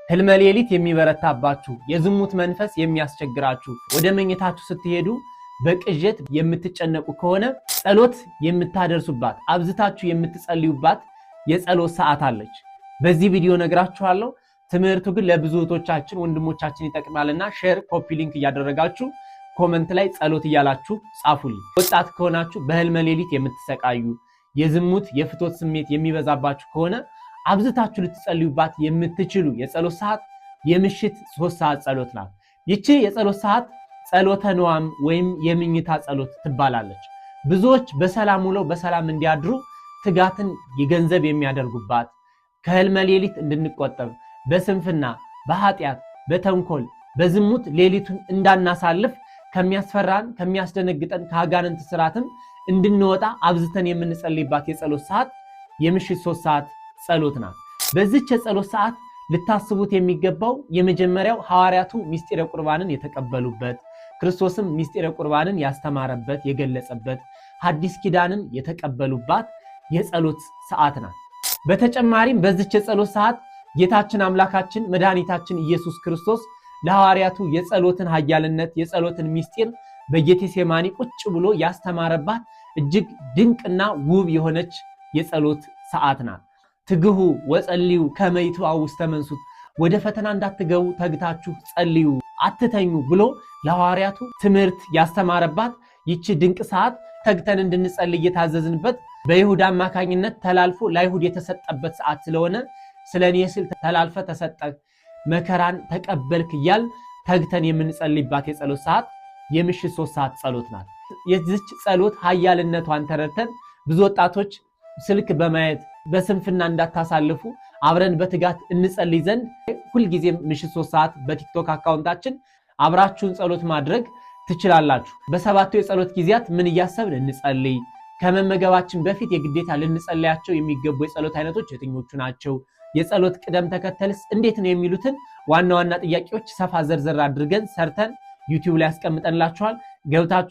ህልመ ሌሊት የሚበረታባችሁ የዝሙት መንፈስ የሚያስቸግራችሁ ወደ መኝታችሁ ስትሄዱ በቅዠት የምትጨነቁ ከሆነ ጸሎት የምታደርሱባት አብዝታችሁ የምትጸልዩባት የጸሎት ሰዓት አለች። በዚህ ቪዲዮ ነግራችኋለሁ። ትምህርቱ ግን ለብዙዎቻችን ወንድሞቻችን ይጠቅማልና ሼር ኮፒ ሊንክ እያደረጋችሁ ኮሜንት ላይ ጸሎት እያላችሁ ጻፉልኝ። ወጣት ከሆናችሁ በህልመ ሌሊት የምትሰቃዩ የዝሙት የፍቶት ስሜት የሚበዛባችሁ ከሆነ አብዝታችሁ ልትጸልዩባት የምትችሉ የጸሎት ሰዓት የምሽት 3 ሰዓት ጸሎት ናት። ይቺ የጸሎት ሰዓት ጸሎተ ነዋም ወይም የምኝታ ጸሎት ትባላለች። ብዙዎች በሰላም ውለው በሰላም እንዲያድሩ ትጋትን የገንዘብ የሚያደርጉባት ከህልመ ሌሊት እንድንቆጠብ በስንፍና በኃጢያት በተንኮል በዝሙት ሌሊቱን እንዳናሳልፍ ከሚያስፈራን ከሚያስደነግጠን ከአጋንንት ስራትም እንድንወጣ አብዝተን የምንጸልይባት የጸሎት ሰዓት የምሽት 3 ሰዓት ጸሎት ናት። በዚህች የጸሎት ሰዓት ልታስቡት የሚገባው የመጀመሪያው ሐዋርያቱ ምስጢረ ቁርባንን የተቀበሉበት ክርስቶስም ምስጢረ ቁርባንን ያስተማረበት የገለጸበት ሐዲስ ኪዳንን የተቀበሉባት የጸሎት ሰዓት ናት። በተጨማሪም በዚህች የጸሎት ሰዓት ጌታችን አምላካችን መድኃኒታችን ኢየሱስ ክርስቶስ ለሐዋርያቱ የጸሎትን ኃያልነት የጸሎትን ምስጢር በጌቴሴማኒ ቁጭ ብሎ ያስተማረባት እጅግ ድንቅና ውብ የሆነች የጸሎት ሰዓት ናት። ትግሁ ወጸልዩ ከመ ይትባኡ ውስተ መንሱት፣ ወደ ፈተና እንዳትገቡ ተግታችሁ ጸልዩ አትተኙ ብሎ ለሐዋርያቱ ትምህርት ያስተማረባት ይቺ ድንቅ ሰዓት ተግተን እንድንጸልይ የታዘዝንበት በይሁዳ አማካኝነት ተላልፎ ለአይሁድ የተሰጠበት ሰዓት ስለሆነ ስለኔ ሲል ተላልፈ ተሰጠ መከራን ተቀበልክ እያል ተግተን የምንጸልይባት የጸሎት ሰዓት የምሽት 3 ሰዓት ጸሎት ናት። የዚች ጸሎት ኃያልነቷን ተረድተን ብዙ ወጣቶች ስልክ በማየት በስንፍና እንዳታሳልፉ አብረን በትጋት እንጸልይ ዘንድ ሁልጊዜም ምሽት 3 ሰዓት በቲክቶክ አካውንታችን አብራችሁን ጸሎት ማድረግ ትችላላችሁ። በሰባቱ የጸሎት ጊዜያት ምን እያሰብን እንጸልይ፣ ከመመገባችን በፊት የግዴታ ልንጸልያቸው የሚገቡ የጸሎት አይነቶች የትኞቹ ናቸው፣ የጸሎት ቅደም ተከተልስ እንዴት ነው የሚሉትን ዋና ዋና ጥያቄዎች ሰፋ ዘርዘር አድርገን ሰርተን ዩቲዩብ ላይ አስቀምጠንላችኋል። ገብታችሁ